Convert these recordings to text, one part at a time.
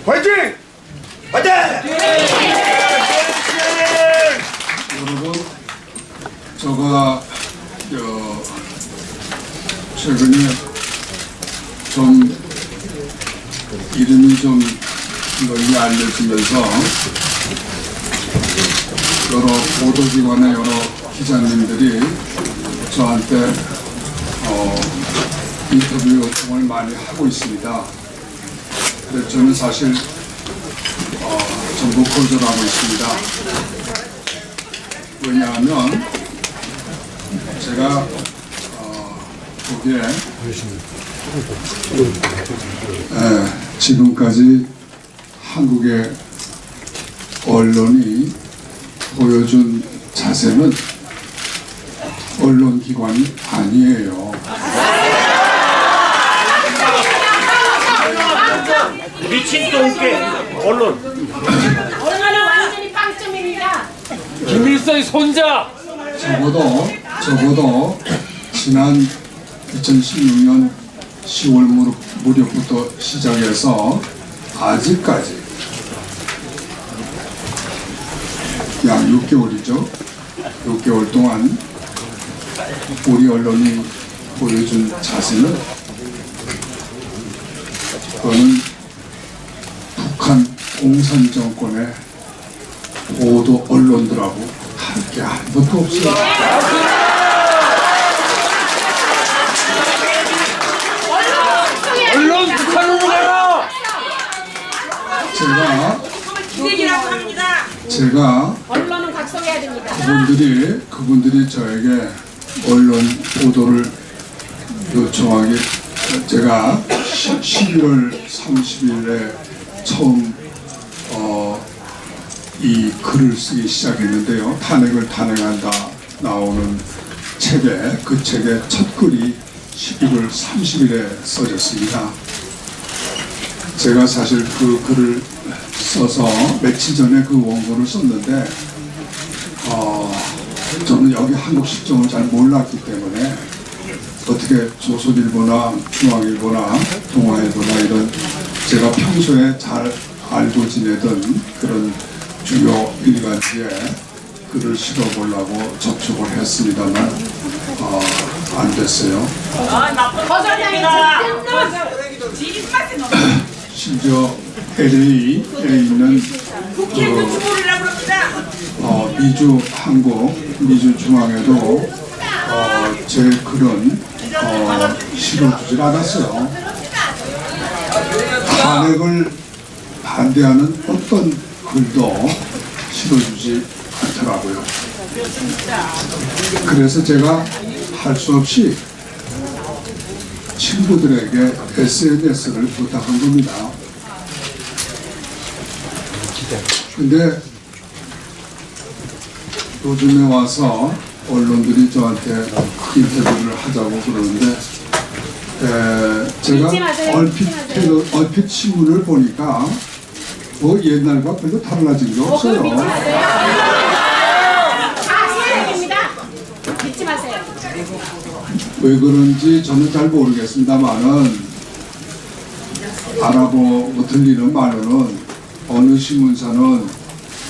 화이팅! 화이팅! 여러분, 제가 최근에 좀 이름이 좀 널리 알려지면서 여러 보도기관의 여러 기자님들이 저한테 인터뷰 요청을 많이 하고 있습니다. 그래서 저는 사실 전부 거절하고 있습니다. 왜냐하면 제가 보기에 지금까지 한국의 언론이 보여준 자세는 언론기관이 아니에요. 미친 똥개 언론. 언론은 완전히 빵점입니다. 김일성의 손자. 적어도 지난 2016년 10월 무렵부터 시작해서 아직까지 약 6개월이죠. 6개월 동안 우리 언론이 보여준 자세는 그거는 북한 공산정권의 보도 언론들하고 다를 게 아무것도 없어요. 언론 북한으로 가라. 제가 언론은 각성해야 됩니다. 그분들이 저에게 언론 보도를 요청하기 제가 11월 30일에 처음 이 글을 쓰기 시작했는데요. 탄핵을 탄핵한다 나오는 책에 그 책의 첫 글이 11월 30일에 써졌습니다. 제가 사실 그 글을 써서 며칠 전에 그 원고를 썼는데 저는 여기 한국 실정을 잘 몰랐기 때문에 어떻게 조선일보나 중앙일보나 동아일보나 이런 제가 평소에 잘 알고 지내던 그런 주요 일간지에 글을 실어보려고 접촉을 했습니다만 안 됐어요. 심지어 LA에 있는 미주 한국 미주 중앙에도 제 글은 실어주질 않았어요. 탄핵을 반대하는 어떤 글도 실어주지 않더라고요. 그래서 제가 할 수 없이 친구들에게 SNS를 부탁한 겁니다. 근데 요즘에 와서 언론들이 저한테 인터뷰를 하자고 그러는데 제가 얼핏 신문을 보니까 뭐 옛날과 별로 달라진 게 없어요. 믿지 마세요. 왜 그런지 저는 잘 모르겠습니다만은 알아보고 들리는 말로는 어느 신문사는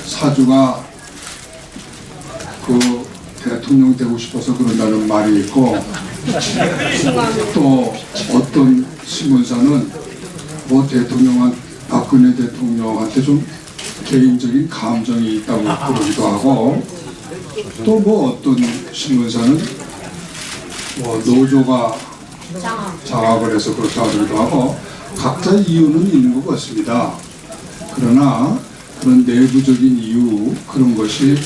사주가 그 대통령 되고 싶어서 그런다는 말이 있고 또 어떤 신문사는 뭐 박근혜 대통령한테 좀 개인적인 감정이 있다고 그러기도 하고 또 뭐 어떤 신문사는 뭐 노조가 장악을 해서 그렇다고 하기도 하고 각자 이유는 있는 것 같습니다. 그러나 그런 내부적인 이유 그런 것이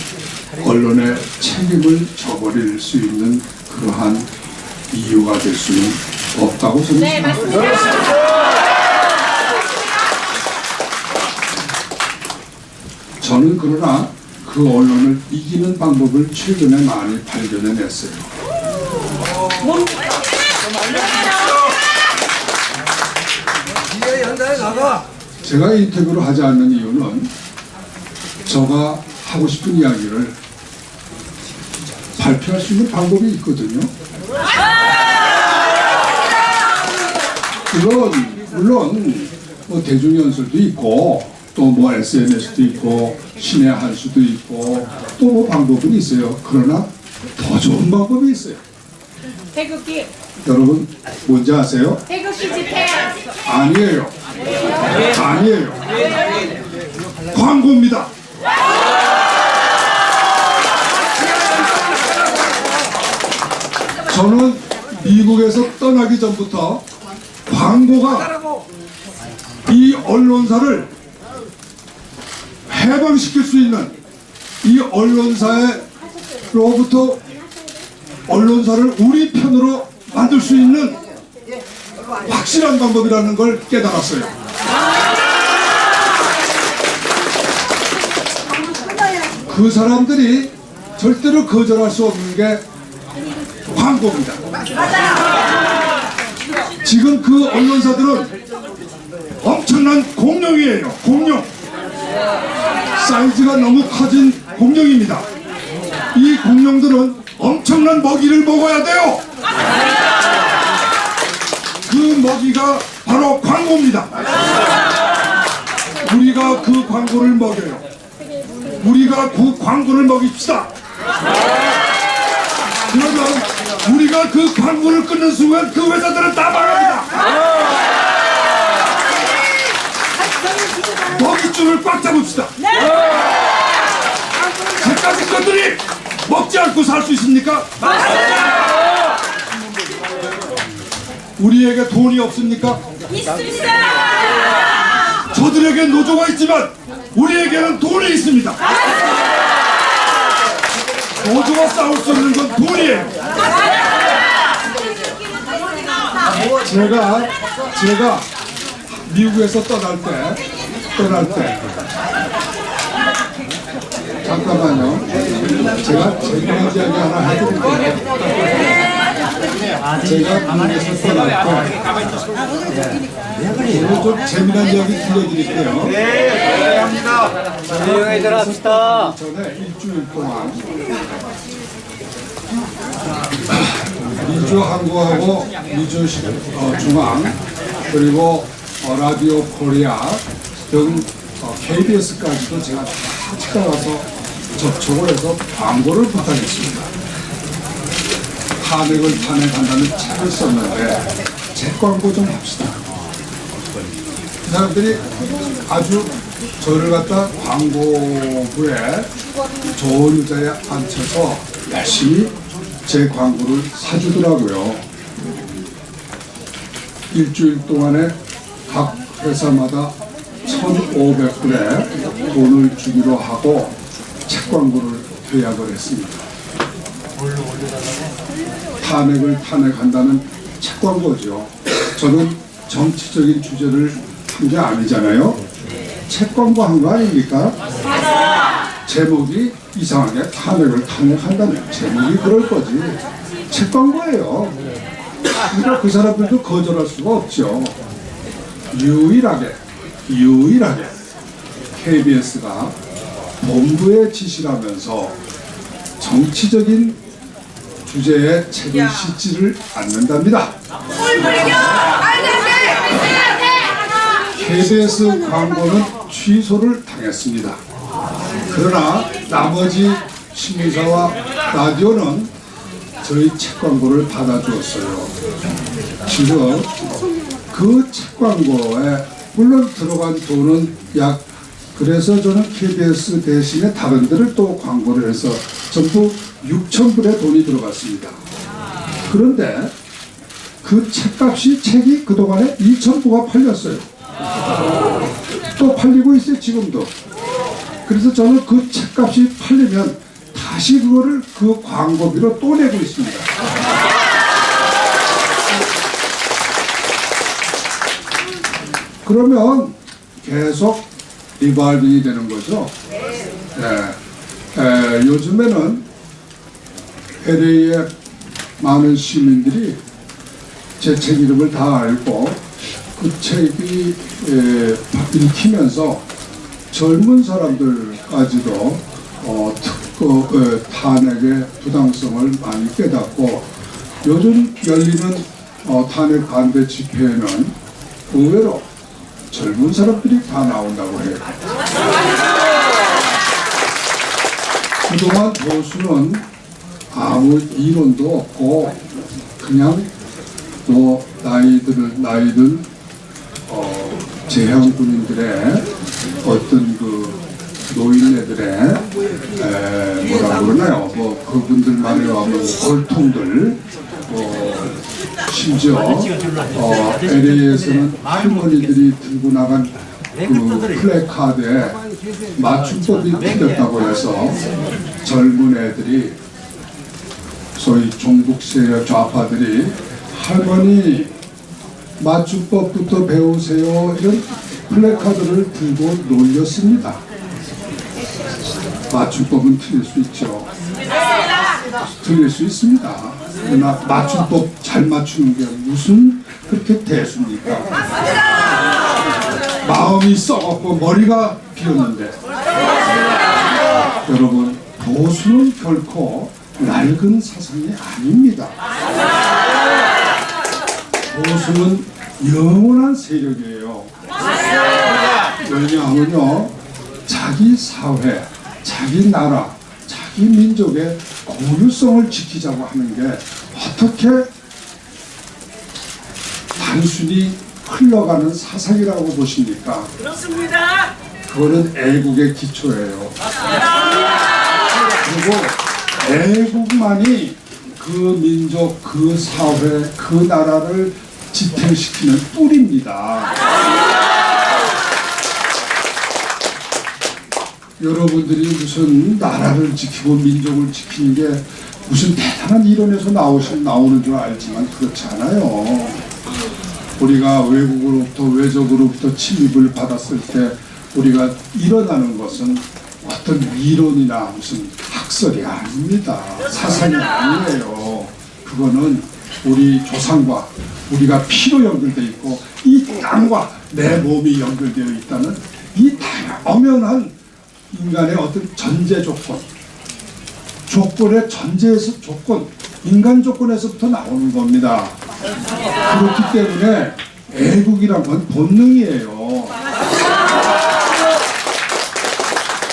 언론의 책임을 져버릴 수 있는 그러한 이유가 될 수는 없다고 저는 생각합니다. 저는 그러나 그 언론을 이기는 방법을 최근에 많이 발견해냈어요. 제가 인터뷰를 하지 않는 이유는 제가 하고 싶은 이야기를 발표할 수 있는 방법이 있거든요. 물론 뭐 대중연설도 있고 또 뭐 SNS도 있고 신의 할 수도 있고 또 뭐 방법은 있어요. 그러나 더 좋은 방법이 있어요. 태극기. 여러분 뭔지 아세요? 태극기 집회. 아니에요. 아니에요. 광고입니다. 저는 미국에서 떠나기 전부터 광고가 이 언론사를 해방시킬 수 있는 이 언론사로부터 언론사를 우리 편으로 만들 수 있는 확실한 방법이라는 걸 깨달았어요. 그 사람들이 절대로 거절할 수 없는 게 광고입니다. 지금 그 언론사들은 엄청난 공룡이에요. 공룡. 사이즈가 너무 커진 공룡입니다. 이 공룡들은 엄청난 먹이를 먹어야 돼요. 그 먹이가 바로 광고입니다. 우리가 그 광고를 먹여요. 우리가 그 광고를 먹입시다. 그러면 우리가 그 광고를 끊는 순간 그 회사들은 다 망합니다. 먹이줄을 꽉 잡읍시다. 저까지 것들이 먹지 않고 살 수 있습니까? 우리에게 돈이 없습니까? 있습니다. 저들에게 노조가 있지만 우리에게는 돈이 있습니다. 노조가 싸울 수 없는 건 돈이에요. 제가 미국에서 떠날 때 잠깐만요. 제가 재미난 이야기 하나 해드릴게요. 제가 미국에서 떠날 때 오늘 좀 재미난 이야기 들려드릴게요. 조용히 들어갑시다. 전에 일주일 동안 미주 한국하고 미주 중앙 그리고 라디오 코리아 등 KBS까지도 제가 다 찾아가서 접촉을 해서 광고를 부탁했습니다. 탄핵을 탄핵한다는 책을 썼는데 책 광고 좀 합시다. 그 사람들이 아주 저를 갖다 광고부에 좋은 의자에 앉혀서 열심히 제 광고를 사주더라고요. 일주일 동안에 각 회사마다 1,500불에 돈을 주기로 하고 책 광고를 계약을 했습니다. 탄핵을 탄핵한다는 책 광고죠. 저는 정치적인 주제를 한 게 아니잖아요. 책 광고 한 거 아닙니까? 제목이 이상하게 탄핵을 탄핵한다는 제목이 그럴 거지. 책 광고예요. 그러니까 그 사람들도 거절할 수가 없죠. 유일하게 KBS가 본부에 지시하면서 정치적인 주제에 책을 싣지를 않는답니다. KBS 광고는 취소를 당했습니다. 그러나 나머지 신문사와 라디오는 저희 책 광고를 받아주었어요. 지금 그 책 광고에 물론 들어간 돈은 그래서 저는 KBS 대신에 다른 데를 또 광고를 해서 전부 6,000불의 돈이 들어갔습니다. 그런데 그 책이 그동안에 2,000부가 팔렸어요. 또 팔리고 있어요, 지금도. 그래서 저는 그 책값이 팔리면 다시 그거를 그 광고비로 또 내고 있습니다. 그러면 계속 리발빙이 되는 거죠. 요즘에는 LA의 많은 시민들이 제 책 이름을 다 알고 그 책이 읽히면서 젊은 사람들까지도 탄핵의 부당성을 많이 깨닫고 요즘 열리는 탄핵 반대 집회에는 의외로 젊은 사람들이 다 나온다고 해요. 그동안 보수는 아무 이론도 없고 그냥 또 나이든 재향 군인들의 어떤 그 노인네들의 뭐라 그러나요? 뭐 그분들만의 뭐 골통들, 심지어 LA에서는 할머니들이 들고 나간 그 플래카드에 맞춤법이 틀렸다고 해서 젊은 애들이 소위 종북 세력 좌파들이 할머니 맞춤법부터 배우세요 이런 플래카드를 들고 놀렸습니다. 맞춤법은 틀릴 수 있죠. 틀릴 수 있습니다. 그러나 맞춤법 잘 맞추는 게 무슨 그렇게 대수입니까? 마음이 썩었고 머리가 비었는데 여러분 보수는 결코 낡은 사상이 아닙니다. 보수는 영원한 세력이에요. 왜냐하면요 자기 사회, 자기 나라, 자기 민족의 고유성을 지키자고 하는 게 어떻게 단순히 흘러가는 사상이라고 보십니까? 그렇습니다. 그거는 애국의 기초예요. 그리고 애국만이 그 민족, 그 사회, 그 나라를 지탱시키는 뿔입니다. 여러분들이 무슨 나라를 지키고 민족을 지키는 게 무슨 대단한 이론에서 나오는 줄 알지만 그렇지 않아요. 우리가 외국으로부터 외적으로부터 침입을 받았을 때 우리가 일어나는 것은 어떤 이론이나 무슨 학설이 아닙니다. 사상이 아니에요. 그거는 우리 조상과 우리가 피로 연결되어 있고 이 땅과 내 몸이 연결되어 있다는 이 엄연한 인간의 어떤 전제 조건의 전제에서 인간 조건에서부터 나오는 겁니다. 그렇기 때문에 애국이란 건 본능이에요.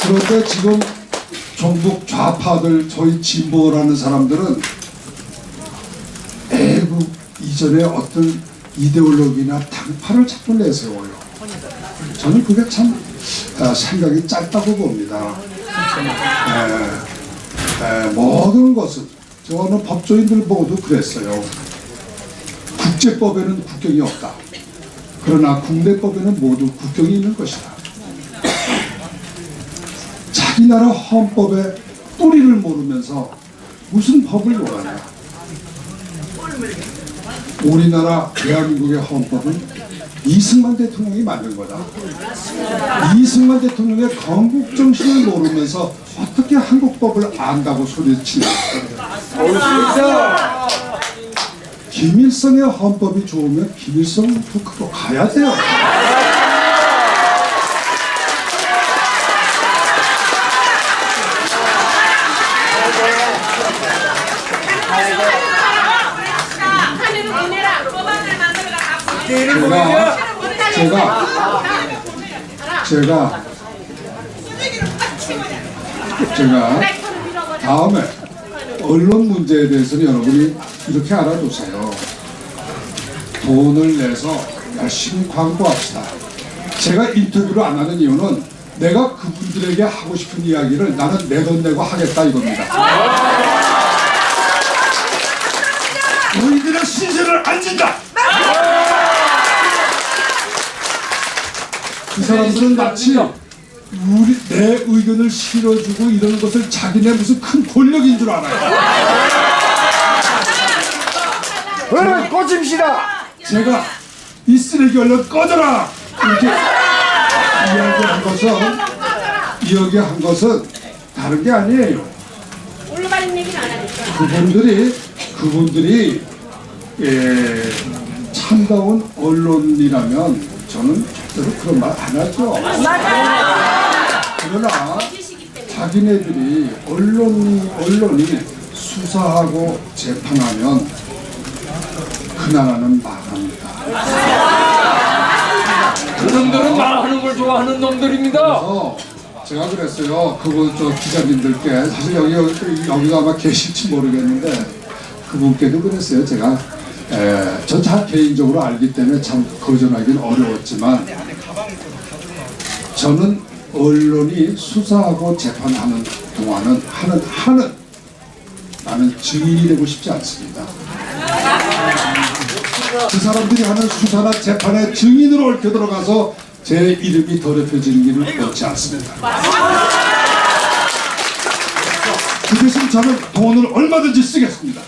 그런데 지금 종북 좌파들, 저희 진보라는 사람들은 애국 이전에 어떤 이데올로기나 당파를 자꾸 내세워요. 저는 그게 참 생각이 짧다고 봅니다. 모든 것은 저는 법조인들 모두 그랬어요. 국제법에는 국경이 없다. 그러나 국내법에는 모두 국경이 있는 것이다. 자기 나라 헌법의 뿌리를 모르면서 무슨 법을 논하냐. 우리나라 대한민국의 헌법은 이승만 대통령이 만든 거다. 이승만 대통령의 건국정신을 모르면서 어떻게 한국법을 안다고 소리치냐. 김일성의 헌법이 좋으면 김일성 북으로 가야 돼요. 제가 다음에 언론 문제에 대해서는 여러분이 이렇게 알아두세요. 돈을 내서 열심히 광고합시다. 제가 인터뷰를 안 하는 이유는 내가 그분들에게 하고 싶은 이야기를 나는 내 돈 내고 하겠다 이겁니다. 너희들의 신세를 안 진다. 그 사람들은 마치 내 의견을 실어주고 이러는 것을 자기네 무슨 큰 권력인 줄 알아요. 너는 꼬집시다. 제가 이 쓰레기 얼른 꺼져라 이렇게 이야기한 것은 다른 게 아니에요. 올바른 얘기는 안 하니까. 그분들이 참다운 언론이라면 저는 절대로 그런 말 안 하죠. 그러나 자기네들이 언론이 수사하고 재판하면 그 나라는 망합니다. 나쁜 놈들입니다. 제가 그랬어요. 그분 저 기자님들께 사실 여기가 아마 계실지 모르겠는데 그분께도 그랬어요. 제가 전 잘 개인적으로 알기 때문에 참 거절하기는 어려웠지만 저는 언론이 수사하고 재판하는 동안은 나는 증인이 되고 싶지 않습니다. 그 사람들이 하는 수사나 재판에 증인으로 얽혀 들어가서 제 이름이 더럽혀지는 길을 걷지 않습니다. 그 대신 저는 돈을 얼마든지 쓰겠습니다.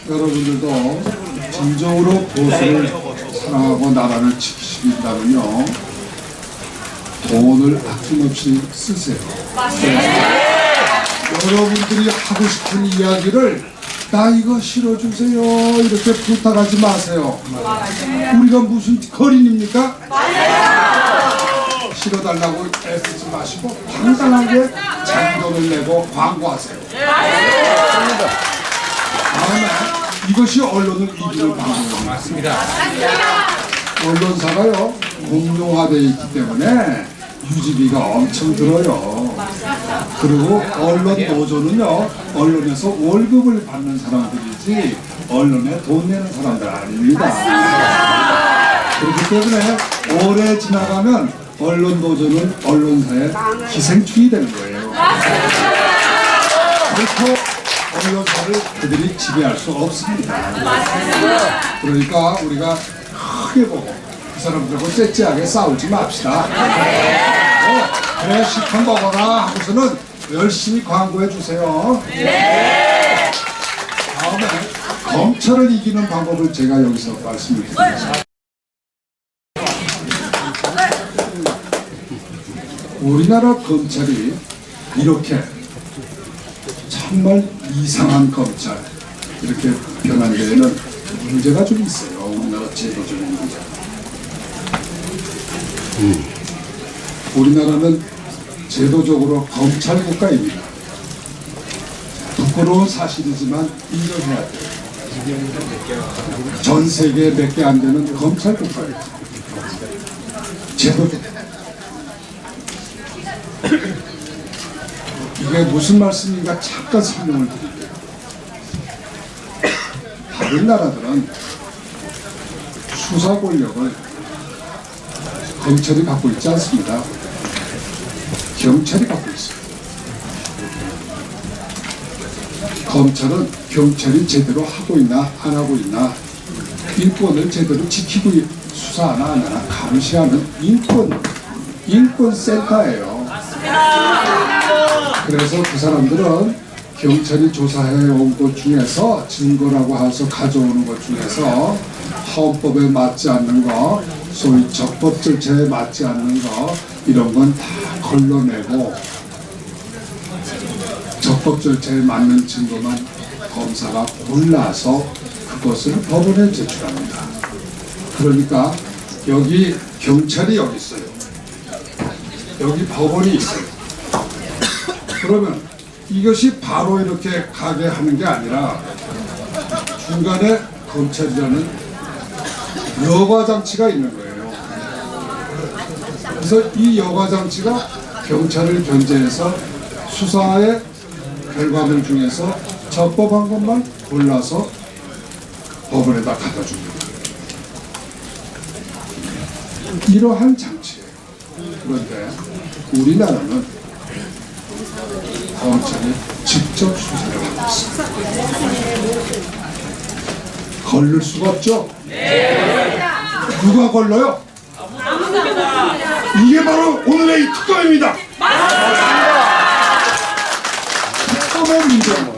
여러분들도 진정으로 보수를 사랑하고 나라를 지키신다면요, 돈을 아낌없이 쓰세요. 여러분들이 하고 싶은 이야기를 나 이거 실어주세요 이렇게 부탁하지 마세요. 우리가 무슨 거린입니까? 실어달라고 애쓰지 마시고 당당하게 자기 돈을 내고 광고하세요. 다음에 이것이 언론을 이기는 방법입니다. 맞습니다. 언론사가요 공룡화되어 있기 때문에 유지비가 엄청 들어요. 그리고 언론 노조는요 언론에서 월급을 받는 사람들이지 언론에 돈 내는 사람들 아닙니다. 그렇기 때문에 오래 지나가면 언론 노조는 언론사의 기생충이 되는 거예요. 그렇고 언론사를 그들이 지배할 수 없습니다. 그러니까 우리가 크게 보고 그 사람들하고 째째하게 싸우지 맙시다. 그래 실컷 먹어라 하고서는 열심히 광고해 주세요. 다음에 검찰을 이기는 방법을 제가 여기서 말씀을 드리겠습니다. 우리나라 검찰이 이렇게 정말 이상한 검찰 이렇게 변한 데에는 문제가 좀 있어요. 우리나라 제도적인 문제. 우리나라는 제도적으로 검찰 국가입니다. 부끄러운 사실이지만 인정해야 돼요. 전 세계에 몇 개 안 되는 검찰 국가예요. 제도적. 이게 무슨 말씀인가 잠깐 설명을 드릴게요. 다른 나라들은 수사 권력을 검찰이 갖고 있지 않습니다. 경찰이 갖고 있어요. 검찰은 경찰이 제대로 하고 있나 안 하고 있나, 인권을 제대로 지키고 수사하나 안 하나 감시하는 인권센터예요. 그래서 그 사람들은 경찰이 조사해 온 것 중에서 증거라고 해서 가져오는 것 중에서 헌법에 맞지 않는 거, 소위 적법 절차에 맞지 않는 거, 이런 건 다 걸러내고 적법 절차에 맞는 증거만 검사가 골라서 그것을 법원에 제출합니다. 그러니까 여기 경찰이 여기 있어요. 여기 법원이 있어요. 그러면 이것이 바로 이렇게 가게 하는 게 아니라 중간에 검찰이라는 여과장치가 있는 거예요. 그래서 이 여과장치가 경찰을 견제해서 수사의 결과물 중에서 적법한 것만 골라서 법원에다 갖다 줍니다. 이러한 장치예요. 그런데 우리나라는 검찰이 직접 수사를 하고 있습니다. 걸릴 수가 없죠? 누가 걸러요? 이게 바로 오늘의 이 특검입니다. 특검의 문제는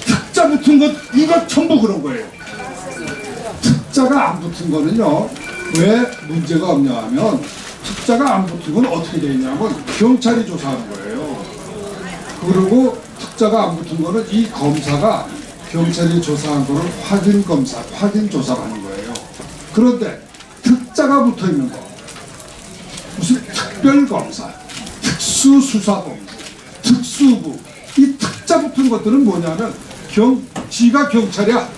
특자 붙은 것, 이거 전부 그런 거예요. 특자가 안 붙은 거는요, 왜 문제가 없냐 하면, 특자가 안 붙은 건 어떻게 되어 있냐면 경찰이 조사하는 거예요. 그리고 특자가 안 붙은 거는 이 검사가 경찰이 조사한 거를 확인 조사를 하는 거예요. 그런데 특자가 붙어 있는 거, 무슨 특별검사, 특수수사본부, 특수부, 이 특자 붙은 것들은 뭐냐면 지가 경찰이야.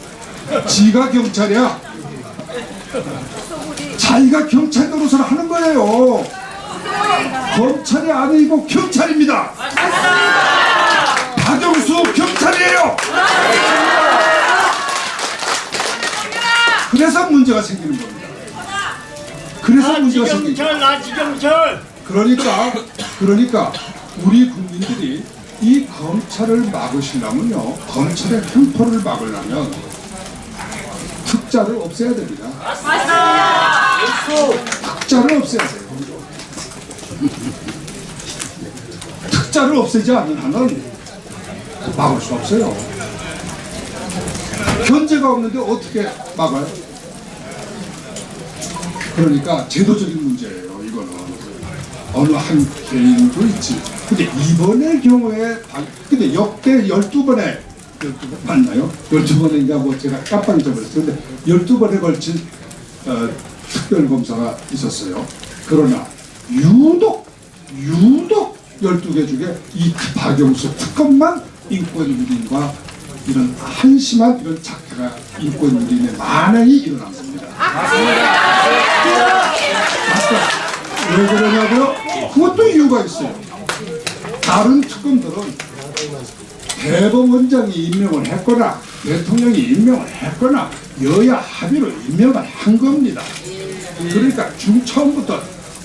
자기가 경찰 노릇을 하는 거예요. 검찰이 아니고 경찰입니다. 박영수 경찰이에요. 그래서 문제가 생기는 겁니다. 그래서 문제가 생기는 겁니다. 나지경찰. 그러니까 우리 국민들이 이 검찰을 막으시려면요, 검찰의 횡포를 막으려면 특자를 없애야 됩니다. 특자를 없애야 돼요. 특자를 없애지 않는 한은 막을 수 없어요. 견제가 없는데 어떻게 막아요? 그러니까 제도적인 문제예요. 이거는 어느 한 개인도 있지. 근데 이번의 경우에 근데 역대 12번에 맞나요? 12번인가 뭐 제가 깜빡 잊어버렸어요. 근데 12번에 걸친 특별검사가 있었어요. 그러나 유독 12개 중에 이 박영수 특검만 인권유린과 이런 한심한 이런 작태가 인권유린의 만행이 일어난 겁니다. 왜 그러냐고요? 그것도 이유가 있어요. 다른 특검들은 대법원장이 임명을 했거나 대통령이 임명을 했거나 여야 합의로 임명을 한 겁니다. 그러니까 처음부터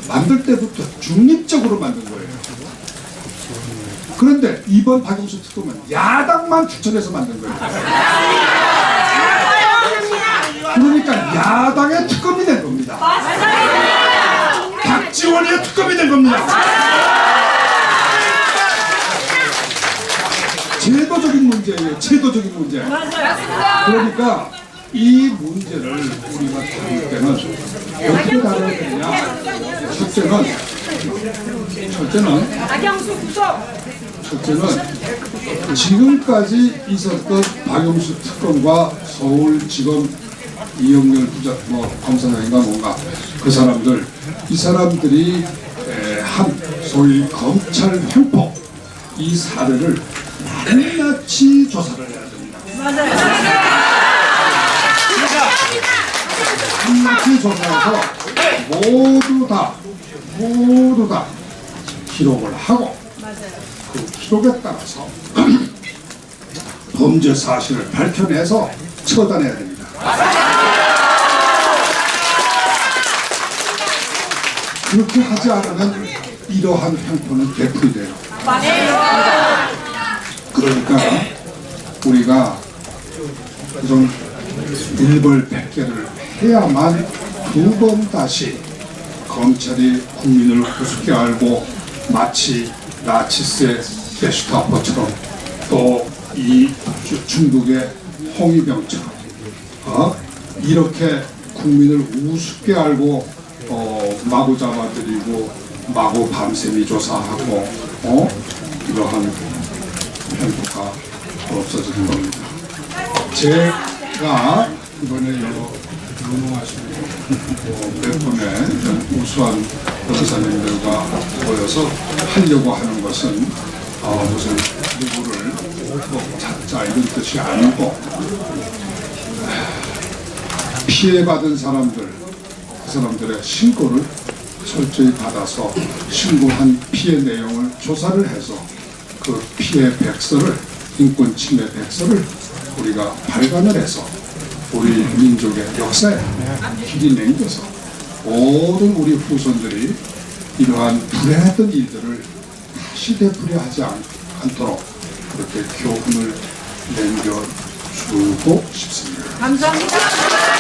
만들 때부터 중립적으로 만든 거예요. 그런데 이번 박영수 특검은 야당만 추천해서 만든 거예요. 그러니까 야당의 특검이 된 겁니다. 박지원의 특검이 된 겁니다. 제도적인 문제예요. 제도적인 문제. 그러니까 이 문제를 우리가 다룰 때는 어떻게 다뤄야 되느냐. 첫째는 지금까지 있었던 박영수 특검과 서울지검 이영렬 검사장인가 뭔가 그 사람들, 이 사람들이 한 소위 검찰 횡포 이 사례를 낱낱이 조사를 해야 됩니다. 낱낱이 조사해서 모두 다 기록을 하고 그 기록에 따라서 범죄 사실을 밝혀내서 처단해야 됩니다. 그렇게 하지 않으면 이러한 횡포는 되풀이돼요. 그러니까 우리가 이런 일벌백계를 해야만 두 번 다시 검찰이 국민을 우습게 알고 마치 나치스의 게슈타포처럼 또 이 중국의 홍위병처럼 이렇게 국민을 우습게 알고 마구 잡아들이고 마구 밤샘이 조사하고 이러한 횡포가 없어지는 겁니다. 제가 이번에 유명하시고 몇 분의 우수한 변호사님들과 모여서 하려고 하는 것은 무슨 누구를 찾자 이런 뜻이 아니고 피해받은 사람들, 그 사람들의 신고를 철저히 받아서 신고한 피해 내용을 조사를 해서 그 피해 백서를, 인권 침해 백서를 우리가 발간을 해서 우리 민족의 역사에 길이 남겨서 모든 우리 후손들이 이러한 불행했던 일들을 다시 되풀이하지 않도록 그렇게 교훈을 남겨주고 싶습니다. 감사합니다.